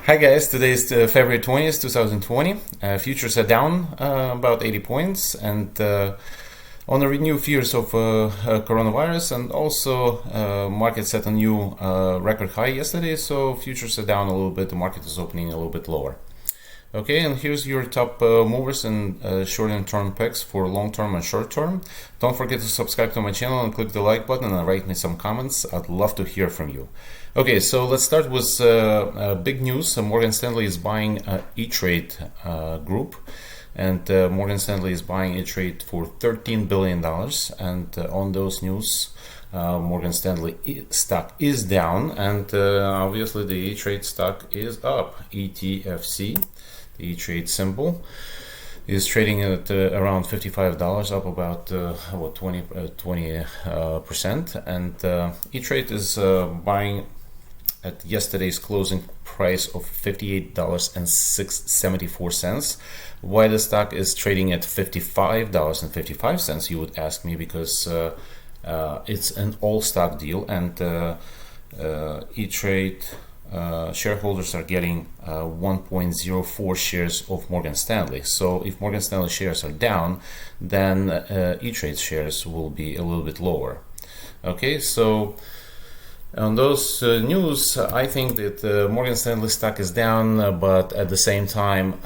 Hi guys, today is February 20th, 2020. Futures are down about 80 points and on the renewed fears of coronavirus, and also market set a new record high yesterday, so futures are down a little bit, the market is opening a little bit lower. Okay, and here's your top movers and short and term picks for long term and short term. Don't forget to subscribe to my channel and click the like button and write me some comments. I'd love to hear from you. Okay, so let's start with big news. Morgan Stanley is buying E-Trade Group, and Morgan Stanley is buying E-Trade for $13 billion. And on those news, Morgan Stanley stock is down, and obviously the E-Trade stock is up. ETFC, the E-Trade symbol, is trading at around $55, up about 20%. And E-Trade is buying at yesterday's closing price of $58.74. Why the stock is trading at $55.55, you would ask me, because it's an all-stock deal, and E-Trade shareholders are getting 1.04 shares of Morgan Stanley. So if Morgan Stanley shares are down, then E-Trade shares will be a little bit lower. Okay, so on those news, I think that Morgan Stanley stock is down, but at the same time,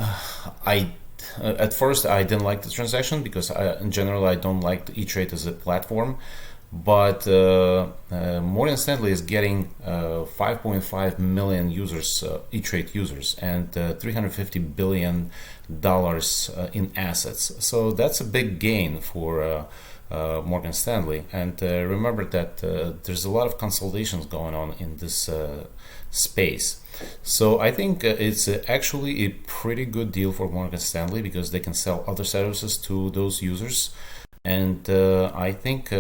at first I didn't like the transaction because in general I don't like E-Trade as a platform. But Morgan Stanley is getting 5.5 million users, E-Trade users, and $350 billion in assets. So that's a big gain for Morgan Stanley. And remember that there's a lot of consolidations going on in this space. So I think it's actually a pretty good deal for Morgan Stanley because they can sell other services to those users. And I think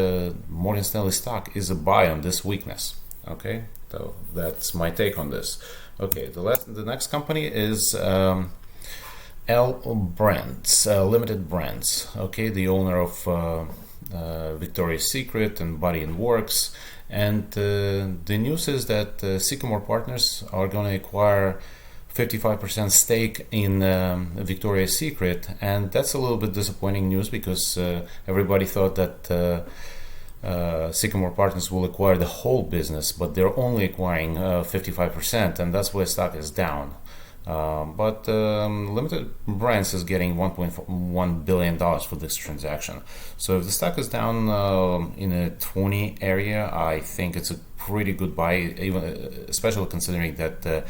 Morgan Stanley stock is a buy on this weakness. Okay, so that's my take on this. Okay, the next company is L Brands, Limited Brands. Okay, the owner of Victoria's Secret and Body and Works. And the news is that Sycamore Partners are going to acquire 55% stake in Victoria's Secret, and that's a little bit disappointing news because everybody thought that Sycamore Partners will acquire the whole business, but they're only acquiring 55%, and that's why stock is down. But Limited Brands is getting $1.1 billion for this transaction. So if the stock is down in a 20 area, I think it's a pretty good buy, even especially considering that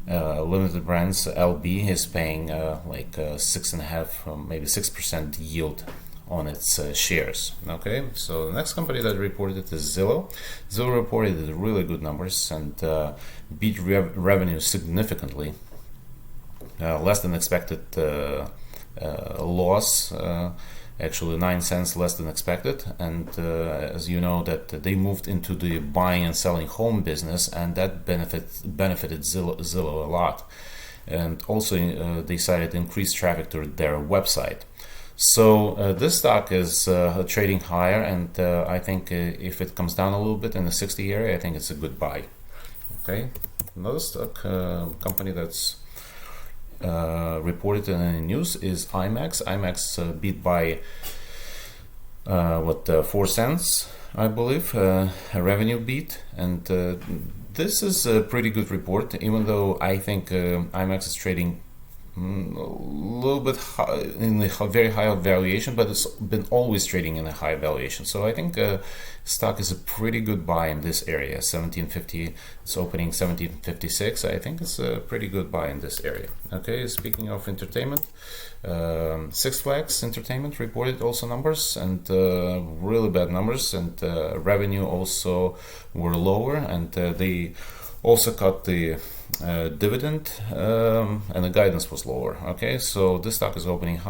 Limited Brands LB is paying like 6.5%, maybe 6% yield on its shares. Okay, so the next company that reported is Zillow. Zillow reported really good numbers and beat revenue significantly. Less than expected loss, actually 9 cents less than expected, and as you know that they moved into the buying and selling home business, and that benefited Zillow a lot, and also they decided to increase traffic to their website. So this stock is trading higher, and I think if it comes down a little bit in the 60 area, I think it's a good buy. Okay, another stock company that's reported in the news is Imax. Imax beat by 4 cents, I believe, a revenue beat, and this is a pretty good report, even though I think Imax is trading a little bit high, in a very high valuation, but it's been always trading in a high valuation. So I think stock is a pretty good buy in this area. 1750, it's opening 1756. I think it's a pretty good buy in this area. Okay, speaking of entertainment, Six Flags Entertainment reported also numbers, and really bad numbers, and revenue also were lower, and they also cut the dividend, and the guidance was lower. Okay, so this stock is opening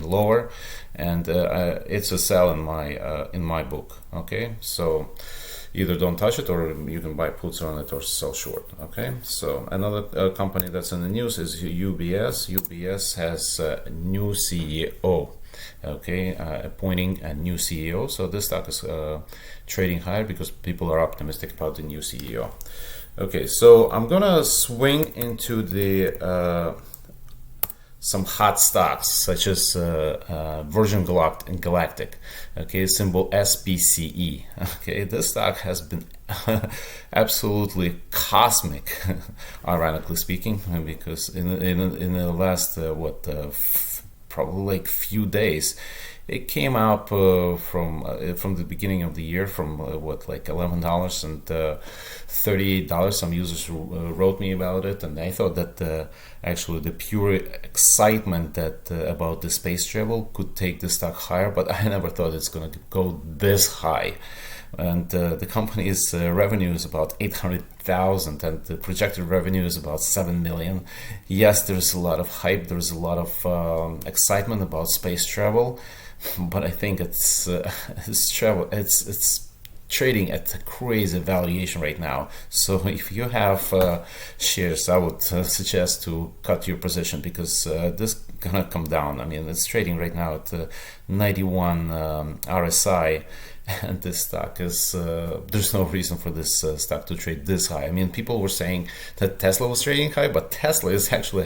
lower, and it's a sell in my book. Okay, so either don't touch it, or you can buy puts on it or sell short. Okay, so another company that's in the news is UBS. UBS has a new CEO. Okay, appointing a new CEO. So this stock is trading higher because people are optimistic about the new CEO. Okay, so I'm gonna swing into the some hot stocks such as Virgin Galactic, okay, symbol SPCE. Okay, this stock has been absolutely cosmic, ironically speaking, because in the last probably like few days, it came up from the beginning of the year from like $11 and $38. Some users wrote me about it, and I thought that actually the pure excitement that about the space travel could take the stock higher, but I never thought it's going to go this high. And the company's revenue is about 800,000, and the projected revenue is about 7 million. Yes, there's a lot of hype, there's a lot of excitement about space travel, but I think it's trading at a crazy valuation right now. So if you have shares, I would suggest to cut your position, because this gonna come down. I mean, it's trading right now at 91 RSI, and this stock is there's no reason for this stock to trade this high. I mean, people were saying that Tesla was trading high, but Tesla is actually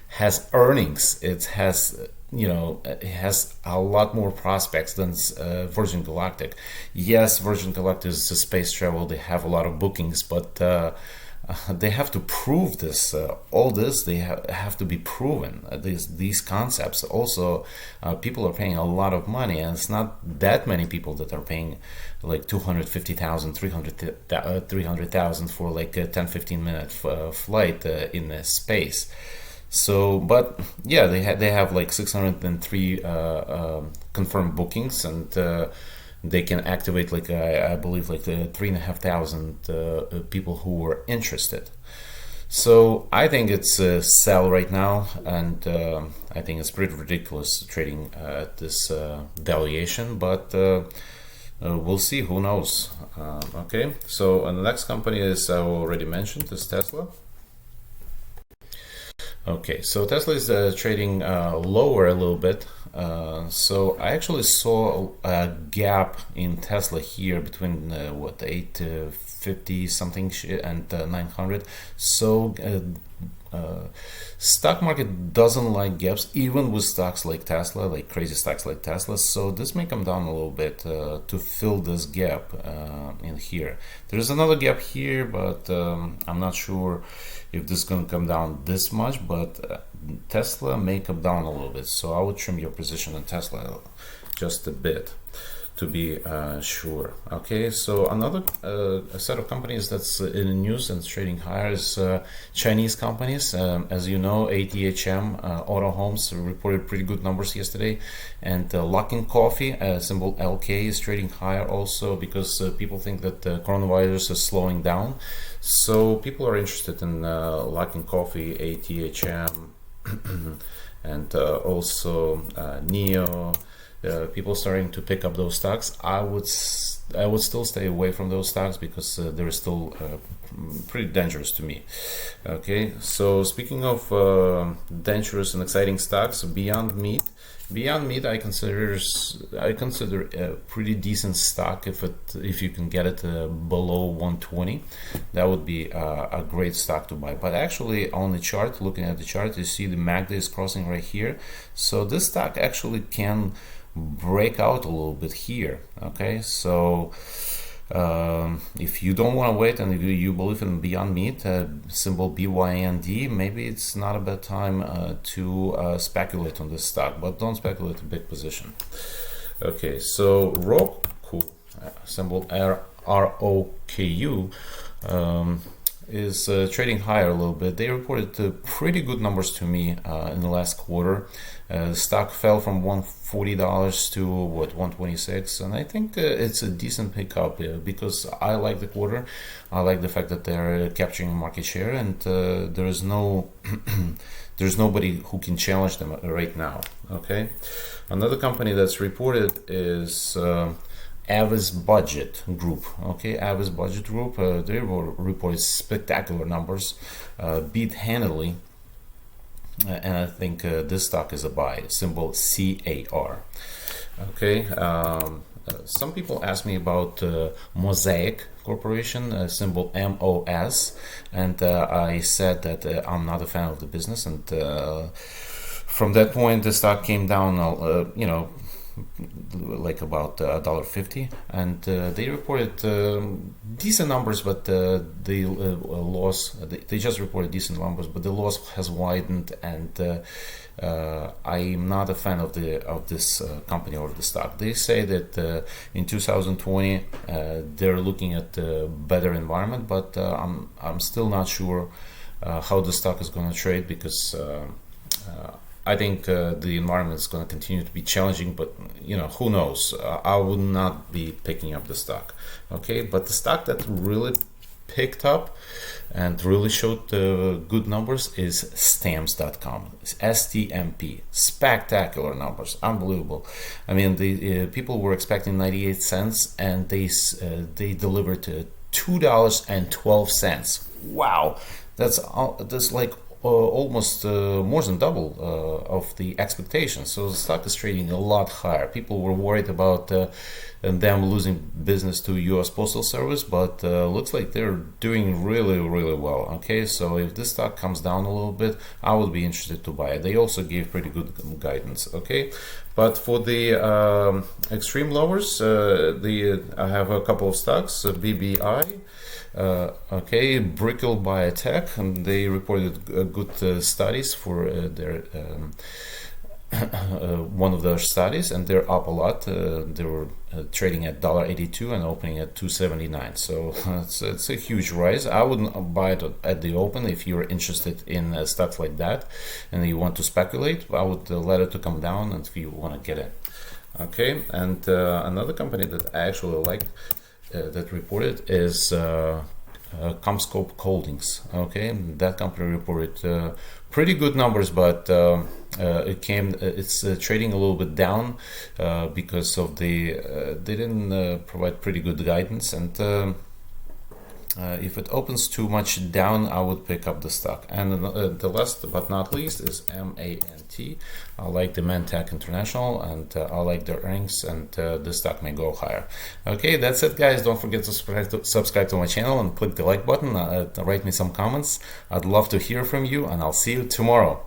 has earnings. It has it has a lot more prospects than Virgin Galactic. Yes, Virgin Galactic is a space travel. They have a lot of bookings, but they have to prove this. All this they have to be proven. These concepts. Also, people are paying a lot of money, and it's not that many people that are paying like 250,000, 300,000 for like a 10-15 minute flight in space. So, but yeah, they have like 603 confirmed bookings, and they can activate like I believe like the 3,500 people who were interested. So I think it's a sell right now, and I think it's pretty ridiculous trading at this valuation, but we'll see. Who knows? Okay, so the next company is I already mentioned is Tesla. Okay, so Tesla is trading lower a little bit. So I actually saw a gap in Tesla here between 850 something and 900. So stock market doesn't like gaps, even with stocks like Tesla, like crazy stocks like Tesla. So this may come down a little bit to fill this gap in here. There's another gap here, but I'm not sure if this is going to come down this much, but Tesla may come down a little bit. So I would trim your position in Tesla just a bit to be sure. Okay, so another set of companies that's in the news and trading higher is Chinese companies. As you know, ATHM, Auto Homes, reported pretty good numbers yesterday, and Luckin Coffee, symbol LK, is trading higher also because people think that the coronavirus is slowing down. So people are interested in Luckin Coffee, ATHM, and also NEO. People starting to pick up those stocks. I would still stay away from those stocks because they're still pretty dangerous to me. Okay, so speaking of dangerous and exciting stocks, Beyond Meat I consider a pretty decent stock if you can get it below 120. That would be a great stock to buy. But actually on the chart, looking at the chart, you see the MACD is crossing right here. So this stock actually can break out a little bit here. Okay, so if you don't want to wait and you believe in Beyond Meat, symbol BYND, maybe it's not a bad time to speculate on this stock, but don't speculate a big position. Okay, so Roku, symbol ROKU, is trading higher a little bit. They reported pretty good numbers to me in the last quarter. The stock fell from $140 to $126, and I think it's a decent pickup because I like the quarter. I like the fact that they're capturing market share, and there is no there's nobody who can challenge them right now. Okay, another company that's reported is Avis Budget Group. Okay, Avis Budget Group, they reported spectacular numbers, beat handily, and I think this stock is a buy, symbol CAR. Okay, some people ask me about Mosaic Corporation, symbol MOS, and I said that I'm not a fan of the business, and from that point the stock came down, like about $1.50, and they reported decent numbers, but the loss, they just reported decent numbers, but the loss has widened, and I'm not a fan of this company or the stock. They say that in 2020 they're looking at a better environment, but I'm still not sure how the stock is going to trade, because I think the environment is going to continue to be challenging, but who knows? I would not be picking up the stock. Okay, but the stock that really picked up and really showed good numbers is stamps.com. It's STMP. Spectacular numbers, unbelievable. I mean, the people were expecting 98 cents, and they delivered $2.12. Wow, that's like almost more than double of the expectations. So the stock is trading a lot higher. People were worried about them losing business to US Postal Service, but looks like they're doing really, really well. Okay, so if this stock comes down a little bit, I would be interested to buy it. They also gave pretty good guidance. Okay, but for the extreme lowers, I have a couple of stocks, BBI. Brickell Biotech, and they reported good studies for their one of their studies, and they're up a lot. They were trading at $1.82 and opening at $2.79. So it's a huge rise. I wouldn't buy it at the open. If you're interested in stocks like that and you want to speculate, I would let it to come down, and if you want to get in. Okay, and another company that I actually liked that reported is CommScope Holdings. Okay, that company reported pretty good numbers, but it's trading a little bit down because of they didn't provide pretty good guidance, and if it opens too much down, I would pick up the stock. And the last but not least is MANT. I like the ManTech International, and I like their earnings, and the stock may go higher. Okay, that's it, guys. Don't forget to subscribe to my channel and click the like button. Write me some comments. I'd love to hear from you, and I'll see you tomorrow.